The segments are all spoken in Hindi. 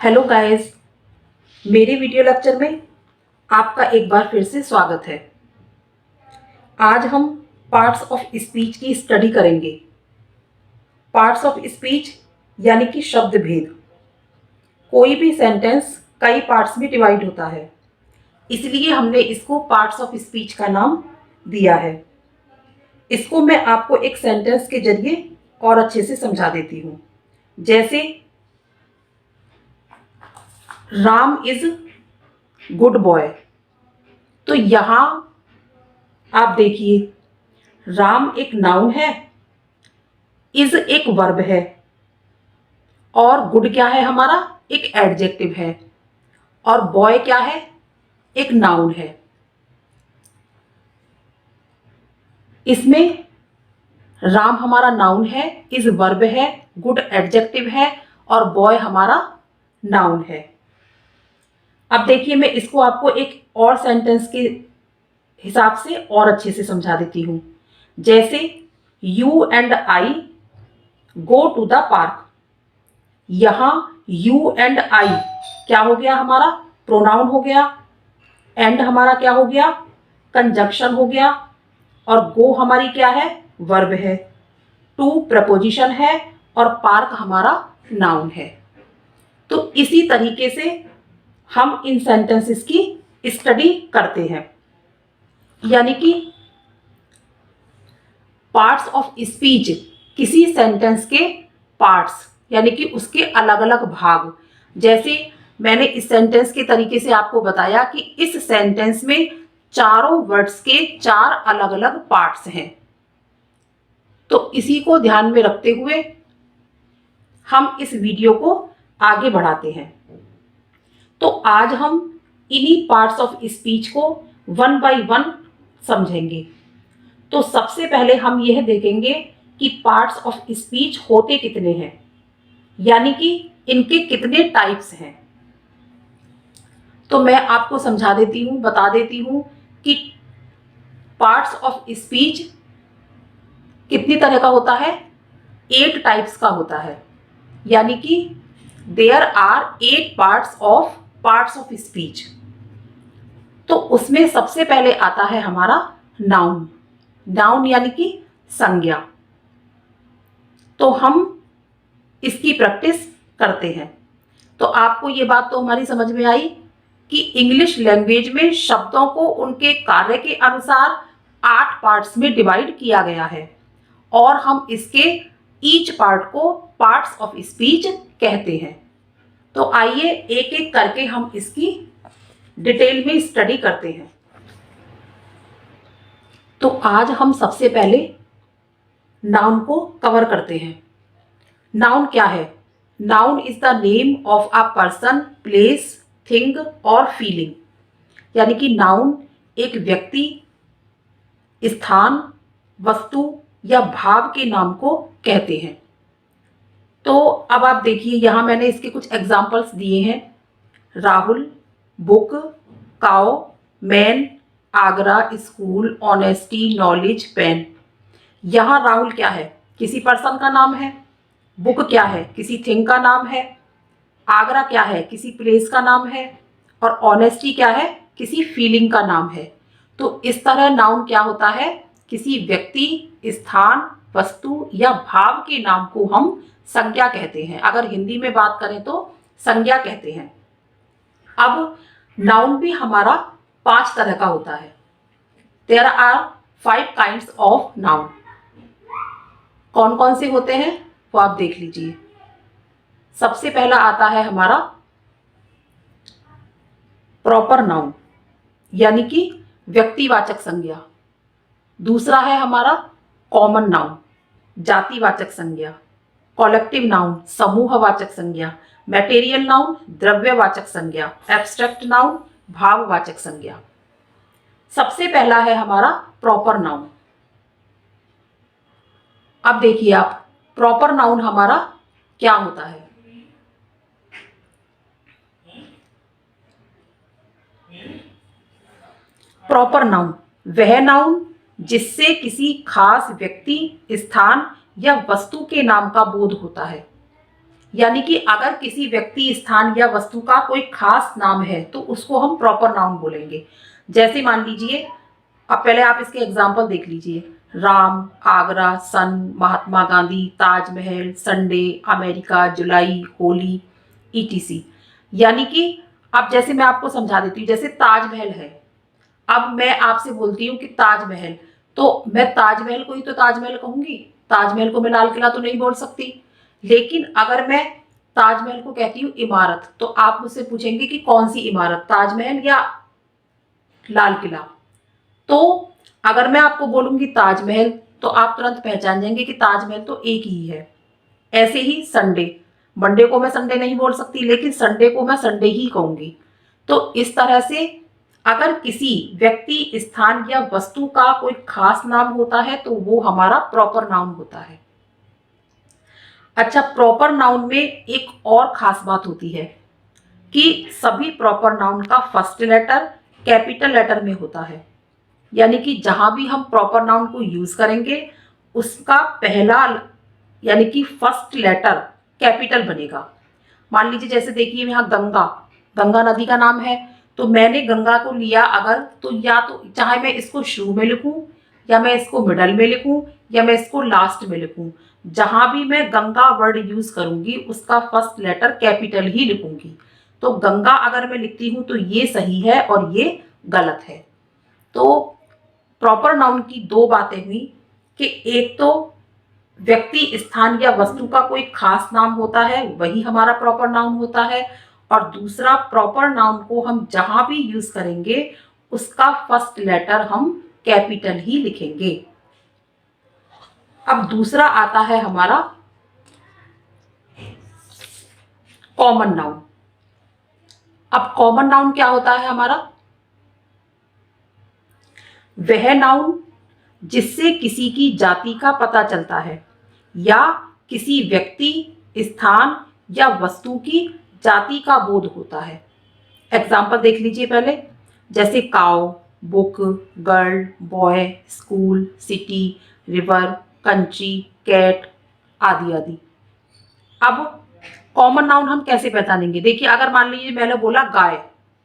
हेलो गाइस, मेरे वीडियो लेक्चर में आपका एक बार फिर से स्वागत है। आज हम पार्ट्स ऑफ स्पीच की स्टडी करेंगे। पार्ट्स ऑफ स्पीच यानी कि शब्द भेद। कोई भी सेंटेंस कई पार्ट्स में डिवाइड होता है, इसलिए हमने इसको पार्ट्स ऑफ स्पीच का नाम दिया है। इसको मैं आपको एक सेंटेंस के जरिए और अच्छे से समझा देती हूँ। जैसे राम इज गुड बॉय। तो यहाँ आप देखिए, राम एक नाउन है, इज एक वर्ब है और गुड क्या है हमारा, एक एडजेक्टिव है, और बॉय क्या है, एक नाउन है। इसमें राम हमारा नाउन है, इज वर्ब है, गुड एडजेक्टिव है और बॉय हमारा नाउन है। अब देखिए, मैं इसको आपको एक और सेंटेंस के हिसाब से और अच्छे से समझा देती हूँ। जैसे you and I go to the park. यहां यू एंड आई क्या हो गया हमारा, प्रोनाउन हो गया। एंड हमारा क्या हो गया, कंजंक्शन हो गया। और गो हमारी क्या है, वर्ब है। टू प्रपोजिशन है और पार्क हमारा नाउन है। तो इसी तरीके से हम इन सेंटेंसेस की स्टडी करते हैं। यानी कि पार्ट्स ऑफ स्पीच किसी सेंटेंस के पार्ट्स यानी कि उसके अलग अलग भाग। जैसे मैंने इस सेंटेंस के तरीके से आपको बताया कि इस सेंटेंस में चारों वर्ड्स के चार अलग अलग पार्ट्स हैं। तो इसी को ध्यान में रखते हुए हम इस वीडियो को आगे बढ़ाते हैं। तो आज हम इन्हीं पार्ट्स ऑफ स्पीच को वन बाय वन समझेंगे। तो सबसे पहले हम यह देखेंगे कि पार्ट्स ऑफ स्पीच होते कितने हैं, यानी कि इनके कितने टाइप्स हैं। तो मैं आपको समझा देती हूँ, बता देती हूँ कि पार्ट्स ऑफ स्पीच कितनी तरह का होता है, 8 टाइप्स का होता है। यानी कि there are 8 parts of speech. तो उसमें सबसे पहले आता है हमारा नाउन। नाउन यानी कि संज्ञा। तो हम इसकी प्रैक्टिस करते हैं। तो आपको ये बात तो हमारी समझ में आई कि इंग्लिश लैंग्वेज में शब्दों को उनके कार्य के अनुसार 8 पार्ट्स में डिवाइड किया गया है और हम इसके ईच पार्ट को पार्ट्स ऑफ स्पीच कहते हैं। तो आइए एक एक करके हम इसकी डिटेल में स्टडी करते हैं। तो आज हम सबसे पहले नाउन को कवर करते हैं। नाउन क्या है? Noun is the name of a person, place, thing और फीलिंग। यानी कि नाउन एक व्यक्ति, स्थान, वस्तु या भाव के नाम को कहते हैं। तो अब आप देखिए, यहां मैंने इसके कुछ एग्जाम्पल्स दिए हैं। Rahul, book, cow, man, Agra, school, honesty, knowledge, pen. यहां राहुल क्या है, किसी पर्सन का नाम है। बुक क्या है, किसी थिंग का नाम है। आगरा क्या है, किसी प्लेस का नाम है। और ऑनेस्टी क्या है, किसी फीलिंग का नाम है। तो इस तरह नाउन क्या होता है, किसी व्यक्ति, स्थान, वस्तु या भाव के नाम को हम संज्ञा कहते हैं। अगर हिंदी में बात करें तो संज्ञा कहते हैं। अब नाउन भी हमारा 5 तरह का होता है। There are 5 kinds of noun. कौन कौन से होते हैं वो आप देख लीजिए। सबसे पहला आता है हमारा प्रॉपर नाउन, यानी कि व्यक्तिवाचक संज्ञा। दूसरा है हमारा कॉमन नाउन, जातिवाचक संज्ञा। कॉलेक्टिव नाउन, समूहवाचक संज्ञा। मटेरियल नाउन, द्रव्यवाचक संज्ञा। एब्स्ट्रैक्ट नाउन, भाववाचक संज्ञा। सबसे पहला है हमारा प्रॉपर नाउन। अब देखिए आप, प्रॉपर नाउन हमारा क्या होता है। प्रॉपर नाउन वह नाउन जिससे किसी खास व्यक्ति, स्थान या वस्तु के नाम का बोध होता है। यानी कि अगर किसी व्यक्ति, स्थान या वस्तु का कोई खास नाम है तो उसको हम प्रॉपर नाउन बोलेंगे। जैसे मान लीजिए, अब पहले आप इसके एग्जाम्पल देख लीजिए, राम, आगरा, सन, महात्मा गांधी, ताजमहल, संडे, अमेरिका, जुलाई, होली, ईटीसी। यानी कि अब जैसे मैं आपको समझा देती हूँ, जैसे ताजमहल है, अब मैं आपसे बोलती हूँ कि ताजमहल, तो मैं ताजमहल को ही तो ताजमहल कहूंगी, ताजमहल को मैं लाल किला तो नहीं बोल सकती। लेकिन अगर मैं ताजमहल को कहती हूँ इमारत, तो आप मुझसे पूछेंगे कि कौन सी इमारत, ताजमहल या लाल किला। तो अगर मैं आपको बोलूंगी ताजमहल, तो आप तुरंत पहचान जाएंगे कि ताजमहल तो एक ही है। ऐसे ही संडे, मंडे को मैं संडे नहीं बोल सकती, लेकिन संडे को मैं संडे ही कहूंगी। तो इस तरह से अगर किसी व्यक्ति, स्थान या वस्तु का कोई खास नाम होता है तो वो हमारा प्रॉपर नाउन होता है। अच्छा, प्रॉपर नाउन में एक और खास बात होती है कि सभी प्रॉपर नाउन का फर्स्ट लेटर कैपिटल लेटर में होता है। यानी कि जहां भी हम प्रॉपर नाउन को यूज करेंगे उसका पहला यानी कि फर्स्ट लेटर कैपिटल बनेगा। मान लीजिए, जैसे देखिए यहाँ गंगा, गंगा नदी का नाम है, तो मैंने गंगा को लिया अगर, तो या तो चाहे मैं इसको शुरू में लिखूं, या मैं इसको मिडल में लिखूं, या मैं इसको लास्ट में लिखूं, जहां भी मैं गंगा वर्ड यूज करूंगी उसका फर्स्ट लेटर कैपिटल ही लिखूंगी। तो गंगा अगर मैं लिखती हूं तो ये सही है और ये गलत है। तो प्रॉपर नाउन की दो बातें हुई कि एक तो व्यक्ति, स्थान या वस्तु का कोई खास नाम होता है, वही हमारा प्रॉपर नाउन होता है, और दूसरा प्रॉपर नाउन को हम जहां भी यूज करेंगे उसका फर्स्ट लेटर हम कैपिटल ही लिखेंगे। अब दूसरा आता है हमारा कॉमन नाउन। अब कॉमन नाउन क्या होता है हमारा? वह नाउन जिससे किसी की जाति का पता चलता है या किसी व्यक्ति, स्थान या वस्तु की जाति का बोध होता है। एग्जाम्पल देख लीजिए पहले, जैसे cow, book, girl, boy, school, city, river, country, cat आदि आदि। अब कॉमन नाउन हम कैसे पहचानेंगे? देखिए, अगर मान लीजिए मैंने बोला गाय,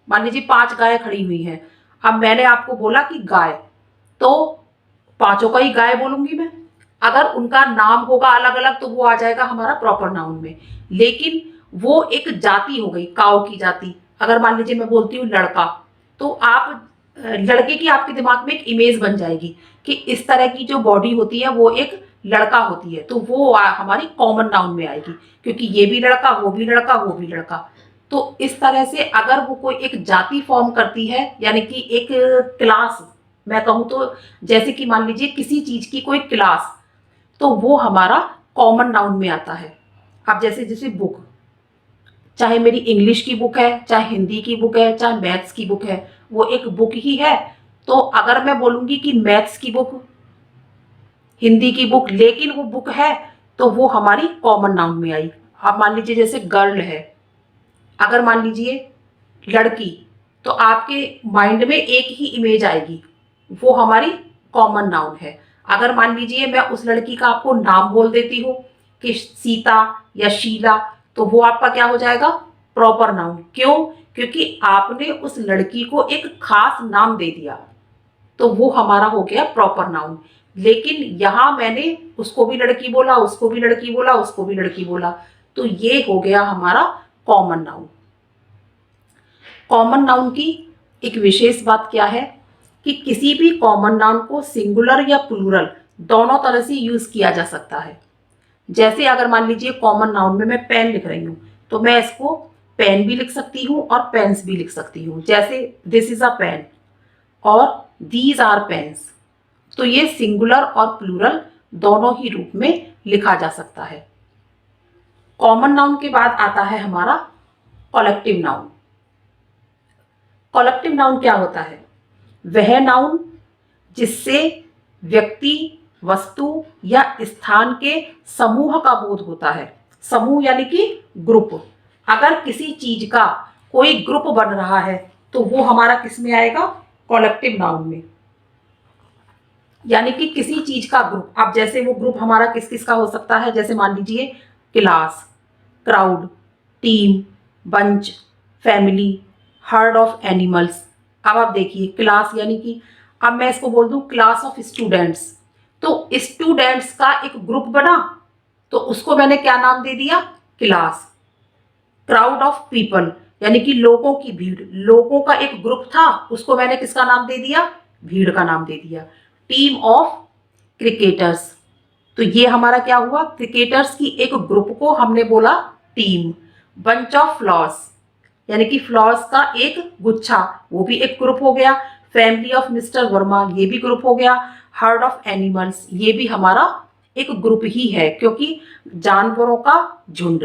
मान लीजिए 5 गाय खड़ी हुई हैं, अब मैंने आपको बोला कि गाय, तो पांचों का ही गाय बोलूंगी मैं। अगर उनका नाम होगा अलग अलग तो वो आ जाएगा हमारा प्रॉपर नाउन में, लेकिन वो एक जाति हो गई, काऊ की जाति। अगर मान लीजिए मैं बोलती हूँ लड़का, तो आप लड़के की आपके दिमाग में एक इमेज बन जाएगी कि इस तरह की जो बॉडी होती है वो एक लड़का होती है, तो वो हमारी कॉमन नाउन में आएगी, क्योंकि ये भी लड़का, वो भी लड़का, वो भी लड़का। तो इस तरह से अगर वो कोई एक जाति फॉर्म करती है, यानी कि एक क्लास, मैं कहूँ तो जैसे कि मान लीजिए किसी चीज की कोई क्लास, तो वो हमारा कॉमन नाउन में आता है। अब जैसे जैसे बुक, चाहे मेरी इंग्लिश की बुक है, चाहे हिंदी की बुक है, चाहे मैथ्स की बुक है, वो एक बुक ही है। तो अगर मैं बोलूंगी कि मैथ्स की बुक, हिंदी की बुक, लेकिन वो बुक है, तो वो हमारी कॉमन नाउन में आई। अब मान लीजिए जैसे गर्ल है, अगर मान लीजिए लड़की, तो आपके माइंड में एक ही इमेज आएगी, वो हमारी कॉमन नाउन है। अगर मान लीजिए मैं उस लड़की का आपको नाम बोल देती हूँ कि सीता या शीला, तो वो आपका क्या हो जाएगा? Proper noun. क्यों? क्योंकि आपने उस लड़की को एक खास नाम दे दिया, तो वो हमारा हो गया प्रॉपर नाउन। लेकिन यहां मैंने उसको भी लड़की बोला, उसको भी लड़की बोला, उसको भी लड़की बोला, तो ये हो गया हमारा कॉमन नाउन। कॉमन नाउन की एक विशेष बात क्या है कि किसी भी कॉमन नाउन को सिंगुलर या प्लूरल दोनों तरह से यूज किया जा सकता है। जैसे अगर मान लीजिए कॉमन नाउन में मैं पेन लिख रही हूं, तो मैं इसको पेन भी लिख सकती हूं और पेन्स भी लिख सकती हूं। जैसे दिस इज अ पेन और दीज आर पेन्स, तो ये सिंगुलर और प्लूरल दोनों ही रूप में लिखा जा सकता है। कॉमन नाउन के बाद आता है हमारा कलेक्टिव नाउन। कलेक्टिव नाउन क्या होता है? वह नाउन जिससे व्यक्ति, वस्तु या स्थान के समूह का बोध होता है। समूह यानी कि ग्रुप। अगर किसी चीज का कोई ग्रुप बन रहा है तो वो हमारा किस में आएगा? कलेक्टिव नाउन में। यानी कि किसी चीज का ग्रुप, अब जैसे वो ग्रुप हमारा किस किस का हो सकता है, जैसे मान लीजिए class, crowd, team, bunch, family, heard of animals. अब आप देखिए क्लास यानी कि अब मैं इसको बोल दूं क्लास ऑफ स्टूडेंट्स, तो स्टूडेंट्स का एक ग्रुप बना तो उसको मैंने क्या नाम दे दिया, क्लास। क्राउड ऑफ पीपल यानी कि लोगों की भीड़, लोगों का एक ग्रुप था उसको मैंने किसका नाम दे दिया, भीड़ का नाम दे दिया। टीम ऑफ क्रिकेटर्स, तो ये हमारा क्या हुआ, क्रिकेटर्स की एक ग्रुप को हमने बोला टीम। बंच ऑफ फ्लावर्स यानी कि फ्लावर्स का एक गुच्छा, वो भी एक ग्रुप हो गया। फैमिली ऑफ मिस्टर वर्मा, ये भी ग्रुप हो गया। हर्ड ऑफ एनिमल्स, ये भी हमारा एक ग्रुप ही है क्योंकि जानवरों का झुंड।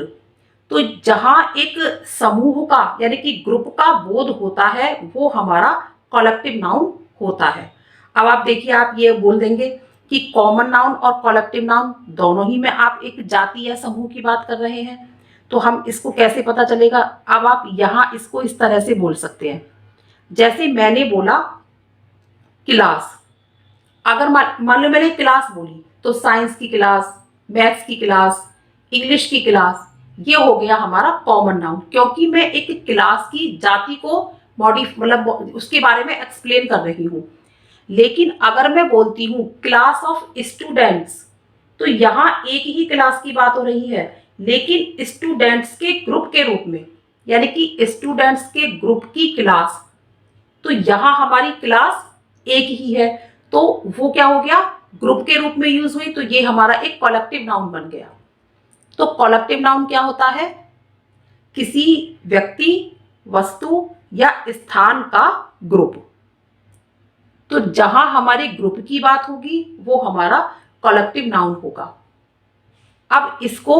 तो जहां एक समूह का यानी कि ग्रुप का बोध होता है वो हमारा कलेक्टिव नाउन होता है। अब आप देखिए, आप ये बोल देंगे कि कॉमन नाउन और कलेक्टिव नाउन दोनों ही में आप एक जाति या समूह की बात कर रहे हैं, तो हम इसको कैसे पता चलेगा। अब आप यहाँ इसको इस तरह से बोल सकते हैं, जैसे मैंने बोला क्लास, अगर मान लो मैंने क्लास बोली तो साइंस की क्लास, मैथ्स की क्लास, इंग्लिश की क्लास, ये हो गया हमारा कॉमन नाउन क्योंकि मैं एक क्लास की जाति को मतलब उसके बारे में एक्सप्लेन कर रही हूँ। लेकिन अगर मैं बोलती हूँ क्लास ऑफ स्टूडेंट्स, तो यहाँ एक ही क्लास की बात हो रही है लेकिन स्टूडेंट्स के ग्रुप के रूप में, यानी कि स्टूडेंट्स के ग्रुप की क्लास, तो यहाँ हमारी क्लास एक ही है, तो वो क्या हो गया, ग्रुप के रूप में यूज हुई, तो ये हमारा एक कलेक्टिव नाउन बन गया। तो कलेक्टिव नाउन क्या होता है, किसी व्यक्ति, वस्तु या स्थान का ग्रुप। तो जहां हमारे ग्रुप की बात होगी वो हमारा कलेक्टिव नाउन होगा। अब इसको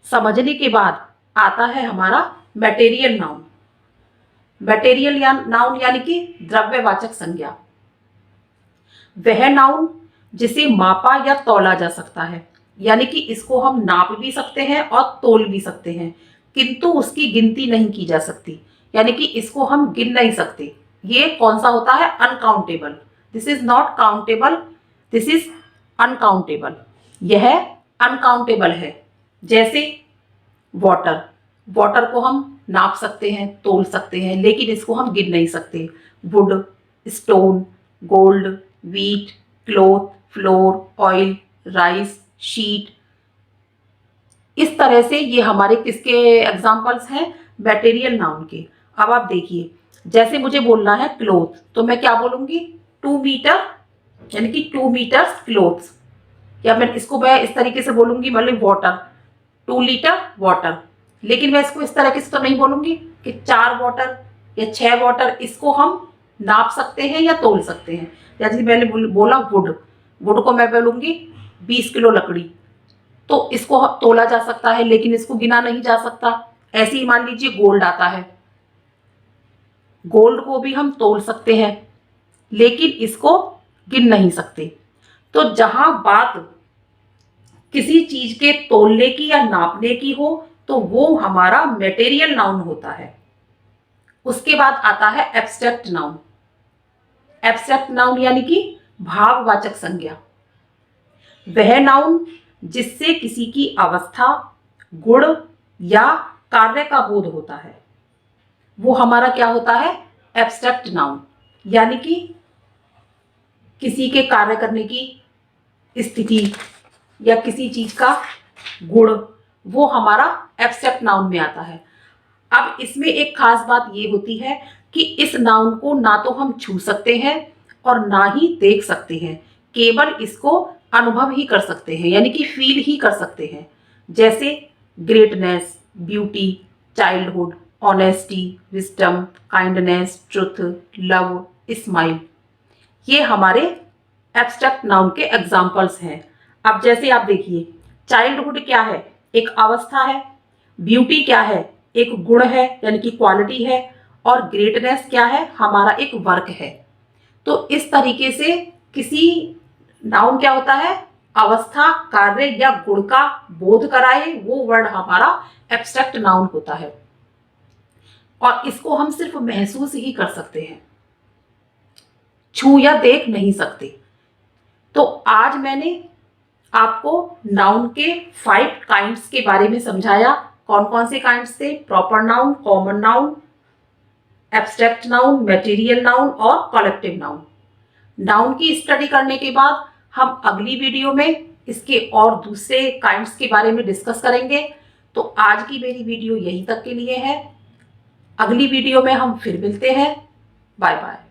समझने के बाद आता है हमारा मटेरियल नाउन। मटेरियल नाउन यानी कि द्रव्यवाचक संज्ञा, वह नाउन जिसे मापा या तौला जा सकता है, यानी कि इसको हम नाप भी सकते हैं और तोल भी सकते हैं किंतु उसकी गिनती नहीं की जा सकती, यानी कि इसको हम गिन नहीं सकते। ये कौन सा होता है, uncountable. This is not countable, this is uncountable. यह अनकाउंटेबल है। जैसे वाटर, वाटर को हम नाप सकते हैं, तोल सकते हैं, लेकिन इसको हम गिन नहीं सकते। Would, stone, gold, wheat, cloth, floor, oil, rice, sheet, इस तरह से ये हमारे किसके एग्जाम्पल्स हैं, मटेरियल नाउन के। अब आप देखिए, जैसे मुझे बोलना है क्लोथ, तो मैं क्या बोलूंगी, 2 मीटर, यानी कि 2 मीटर्स क्लोथ्स। या मैं इसको मैं इस तरीके से बोलूंगी, मतलब वाटर, 2 लीटर वाटर, लेकिन मैं इसको इस तरीके से तो नहीं बोलूंगी कि 4 वाटर या 6 वाटर। इसको हम नाप सकते हैं या तोल सकते हैं। जैसे मैंने बोला वुड, वुड को मैं बोलूंगी 20 किलो लकड़ी, तो इसको तोला जा सकता है लेकिन इसको गिना नहीं जा सकता। ऐसे ही मान लीजिए गोल्ड आता है, गोल्ड को भी हम तोल सकते हैं लेकिन इसको गिन नहीं सकते। तो जहां बात किसी चीज के तोलने की या नापने की हो तो वो हमारा मटेरियल नाउन होता है। उसके बाद आता है एब्स्ट्रैक्ट नाउन। एब्स्ट्रैक्ट नाउन यानी कि भाववाचक संज्ञा, वह नाउन जिससे किसी की अवस्था, गुण या कार्य का बोध होता है, वो हमारा क्या होता है, एब्स्ट्रैक्ट नाउन। यानी कि किसी के कार्य करने की स्थिति या किसी चीज का गुण, वो हमारा एब्स्ट्रैक्ट नाउन में आता है। अब इसमें एक खास बात ये होती है कि इस नाउन को ना तो हम छू सकते हैं और ना ही देख सकते हैं, केवल इसको अनुभव ही कर सकते हैं, यानी कि फील ही कर सकते हैं। जैसे greatness, beauty, childhood, honesty, wisdom, kindness, truth, love, smile, ये हमारे एब्स्ट्रैक्ट नाउन के एग्जाम्पल्स हैं। अब जैसे आप देखिए, चाइल्डहुड क्या है, एक अवस्था है। ब्यूटी क्या है, एक गुण है यानी कि क्वालिटी है। और ग्रेटनेस क्या है, हमारा एक वर्क है। तो इस तरीके से किसी नाउन क्या होता है, अवस्था, कार्य या गुण का बोध कराए, वो वर्ड हमारा एब्स्ट्रैक्ट नाउन होता है। और इसको हम सिर्फ महसूस ही कर सकते हैं, छू या देख नहीं सकते। तो आज मैंने आपको नाउन के 5 काइंड्स के बारे में समझाया। कौन कौन से काइंड्स थे, proper noun, common noun, abstract noun, material noun और कलेक्टिव नाउन। नाउन की स्टडी करने के बाद हम अगली वीडियो में इसके और दूसरे काइंड्स के बारे में डिस्कस करेंगे। तो आज की मेरी वीडियो यहीं तक के लिए है। अगली वीडियो में हम फिर मिलते हैं। Bye bye.